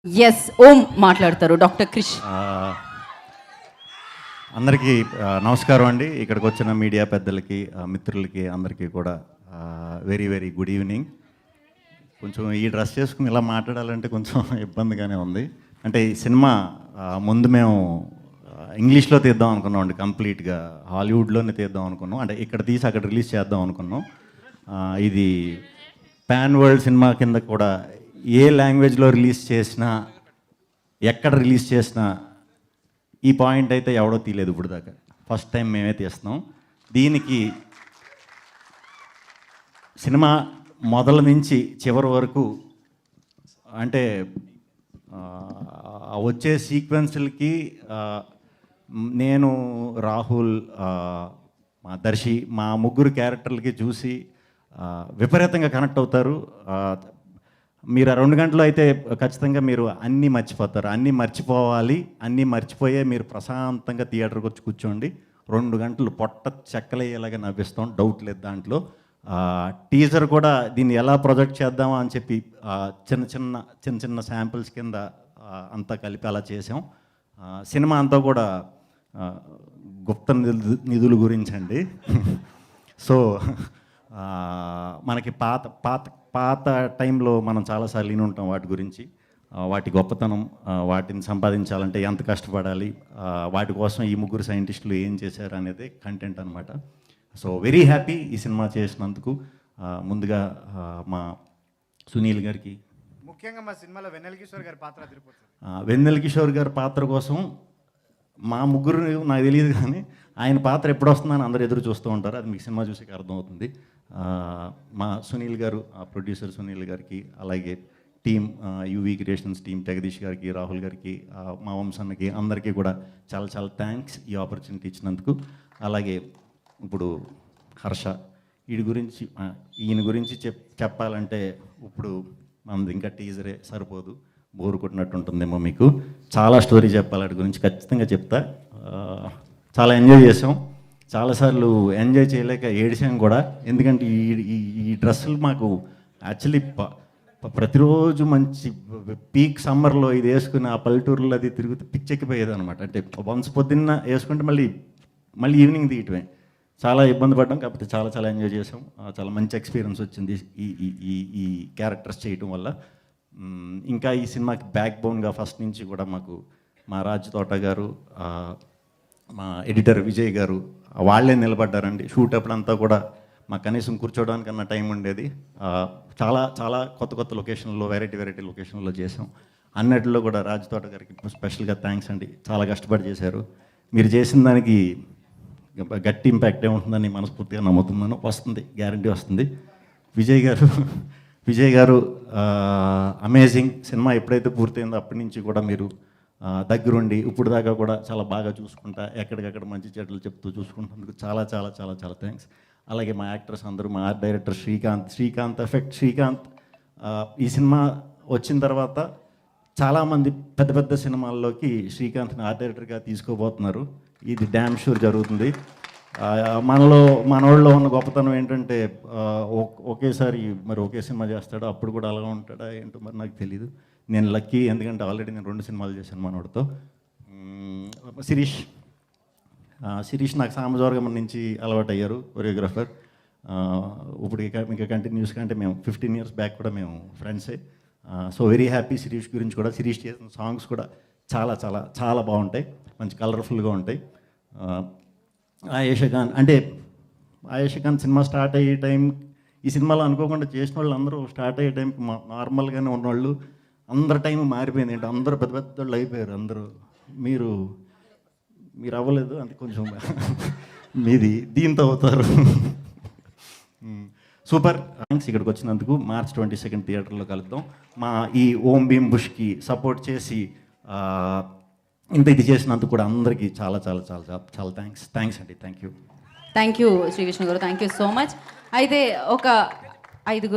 Yes ఓం మాట్లాడతారు doctor Krish. అందరికీ నమస్కారం అండి. ఇక్కడికి వచ్చిన మీడియా పెద్దలకి, మిత్రులకి అందరికీ కూడా వెరీ వెరీ గుడ్ ఈవినింగ్. కొంచెం ఈ డ్రెస్ చేసుకుని ఇలా మాట్లాడాలంటే కొంచెం ఇబ్బందిగానే ఉంది. అంటే ఈ సినిమా ముందు మేము ఇంగ్లీష్లో తీద్దాం అనుకున్నాం అండి, కంప్లీట్గా హాలీవుడ్లోనే తీద్దాం అనుకున్నాం. అంటే ఇక్కడ తీసి అక్కడ రిలీజ్ చేద్దాం అనుకున్నాం. ఇది పాన్ వరల్డ్ సినిమా కింద కూడా ఏ లాంగ్వేజ్లో రిలీజ్ చేసినా, ఎక్కడ రిలీజ్ చేసినా ఈ పాయింట్ అయితే ఎవడో తీయలేదు ఇప్పుడు దాకా. ఫస్ట్ టైం మేమే తీస్తున్నాం. దీనికి సినిమా మొదల నుంచి చివరి వరకు అంటే వచ్చే సీక్వెన్స్లకి నేను, రాహుల్, మా దర్శి, మా ముగ్గురు క్యారెక్టర్లకి చూసి విపరీతంగా కనెక్ట్ అవుతారు. మీరు 2 గంటలు అయితే ఖచ్చితంగా మీరు అన్నీ మర్చిపోతారు. అన్నీ మర్చిపోవాలి, అన్నీ మర్చిపోయే మీరు ప్రశాంతంగా థియేటర్కి వచ్చి కూర్చోండి. 2 గంటలు పొట్ట చెక్కలయ్యేలాగా నవ్విస్తాం, డౌట్ లేదు దాంట్లో. టీజర్ కూడా దీన్ని ఎలా ప్రొజెక్ట్ చేద్దామా అని చెప్పి చిన్న చిన్న శాంపిల్స్ కింద అంతా కలిపి అలా చేసాం. సినిమా అంతా కూడా గుప్త నిధుల గురించి అండి. సో మనకి పాత టైంలో మనం చాలాసార్లు విని ఉంటాం వాటి గురించి, వాటి గొప్పతనం, వాటిని సంపాదించాలంటే ఎంత కష్టపడాలి, వాటి కోసం ఈ ముగ్గురు సైంటిస్టులు ఏం చేశారు అనేది కంటెంట్ అనమాట. సో వెరీ హ్యాపీ ఈ సినిమా చేసినందుకు. ముందుగా మా సునీల్ గారికి, ముఖ్యంగా మా సినిమాలో వెన్నెల కిషోర్ గారి పాత్ర అదిరిపోతుంది. వెన్నెల కిషోర్ గారి పాత్ర కోసం మా ముగ్గురు నాకు తెలియదు, కానీ ఆయన పాత్ర ఎప్పుడు వస్తుందని అందరూ ఎదురు చూస్తూ ఉంటారు. అది మీకు సినిమా చూసి అర్థమవుతుంది. మా సునీల్ గారు, ప్రొడ్యూసర్ సునీల్ గారికి, అలాగే team UV creations team, Jagadish గారికి, రాహుల్ గారికి, మా వంశన్నకి, అందరికీ కూడా చాలా చాలా థ్యాంక్స్ ఈ ఆపర్చునిటీ ఇచ్చినందుకు. అలాగే ఇప్పుడు హర్ష, ఈయన గురించి చెప్పాలంటే ఇప్పుడు మనది ఇంకా టీజరే సరిపోదు, బోరు కొట్టినట్టు ఉంటుందేమో మీకు. చాలా స్టోరీ చెప్పాలి వాటి గురించి, ఖచ్చితంగా చెప్తా. చాలా ఎంజాయ్ చేసాం, చాలాసార్లు ఎంజాయ్ చేయలేక ఏడిసాం కూడా. ఎందుకంటే ఈ డ్రెస్సులు మాకు యాక్చువల్లీ ప్రతిరోజు మంచి పీక్ సమ్మర్లో ఇది వేసుకుని ఆ పల్లెటూరులో అది తిరుగుతూ పిచ్చెక్కిపోయేది అనమాట. అంటే వన్స్ పొద్దున్న వేసుకుంటే మళ్ళీ ఈవినింగ్ తీయటమే. చాలా ఇబ్బంది పడ్డాం, కాకపోతే చాలా చాలా ఎంజాయ్ చేసాం. చాలా మంచి ఎక్స్పీరియన్స్ వచ్చింది ఈ క్యారెక్టర్స్ చేయటం వల్ల. ఇంకా ఈ సినిమాకి బ్యాక్ బోన్గా ఫస్ట్ నుంచి కూడా మాకు మా రాజ్ తోట గారు, మా ఎడిటర్ విజయ్ గారు వాళ్ళే నిలబడ్డారండి. షూట్ అప్పుడంతా కూడా మాకు కనీసం కూర్చోవడానికన్నా టైం ఉండేది. చాలా చాలా కొత్త లొకేషన్లో, వెరైటీ లొకేషన్లో చేసాం. అన్నిటిలో కూడా రాజ్ తోట గారికి స్పెషల్గా థ్యాంక్స్ అండి. చాలా కష్టపడి చేశారు. మీరు చేసిన దానికి గట్టి ఇంపాక్ట్ ఏముంటుందని మనస్ఫూర్తిగా నమ్ముతున్నాను. వస్తుంది, గ్యారంటీ వస్తుంది. విజయ్ గారు అమేజింగ్. సినిమా ఎప్పుడైతే పూర్తయిందో అప్పటి నుంచి కూడా మీరు దగ్గరుండి ఇప్పుడు దాకా కూడా చాలా బాగా చూసుకుంటా, ఎక్కడికక్కడ మంచి చెడ్డలు చెప్తూ చూసుకుంటున్నందుకు చాలా చాలా చాలా చాలా థ్యాంక్స్. అలాగే మా యాక్టర్స్ అందరూ, మా ఆర్ట్ డైరెక్టర్ శ్రీకాంత్ ఈ సినిమా వచ్చిన తర్వాత చాలామంది పెద్ద సినిమాల్లోకి శ్రీకాంత్ని ఆర్ట్ డైరెక్టర్గా తీసుకోబోతున్నారు. ఇది డ్యామ్ షూర్ జరుగుతుంది. మనోళ్ళలో ఉన్న గొప్పతనం ఏంటంటే ఒకేసారి ఒకే సినిమా చేస్తాడో అప్పుడు కూడా అలా ఉంటాడా ఏంటో మరి నాకు తెలీదు. నేను లక్కీ, ఎందుకంటే ఆల్రెడీ నేను 2 సినిమాలు చేశాను మనోడితో. శిరీష్ నాకు సామజవర్గం నుంచి అలవాటు అయ్యారు, కొరియోగ్రాఫర్. ఇప్పుడు ఇంకా కంటిన్యూస్గా, అంటే మేము 15 years బ్యాక్ కూడా మేము ఫ్రెండ్సే. సో వెరీ హ్యాపీ శిరీష్ గురించి కూడా. శిరీష్ చేసిన సాంగ్స్ కూడా చాలా చాలా చాలా బాగుంటాయి, మంచి కలర్ఫుల్గా ఉంటాయి. ఆయేషా ఖాన్ సినిమా స్టార్ట్ అయ్యే టైం, ఈ సినిమాలో అనుకోకుండా చేసిన వాళ్ళు అందరూ స్టార్ట్ అయ్యే టైంకి నార్మల్గానే ఉన్నవాళ్ళు, అందరి టైం మారిపోయింది. అంటే అందరూ పెద్ద వాళ్ళు అయిపోయారు. అందరూ మీరు అవ్వలేదు, అంటే కొంచెం మీది దీంతో అవుతారు. సూపర్ థ్యాంక్స్ ఇక్కడికి వచ్చినందుకు. March 22 థియేటర్లో కలుద్దాం. మా ఈ ఓం భీమ్ బుష్కి సపోర్ట్ చేసి ఇది చేసినందుకు కూడా అందరికీ చాలా చాలా చాలా చాలా థ్యాంక్స్ అండి. థ్యాంక్ యూ శ్రీ విష్ణు గారు, థ్యాంక్ యూ సో మచ్. అయితే ఒక 5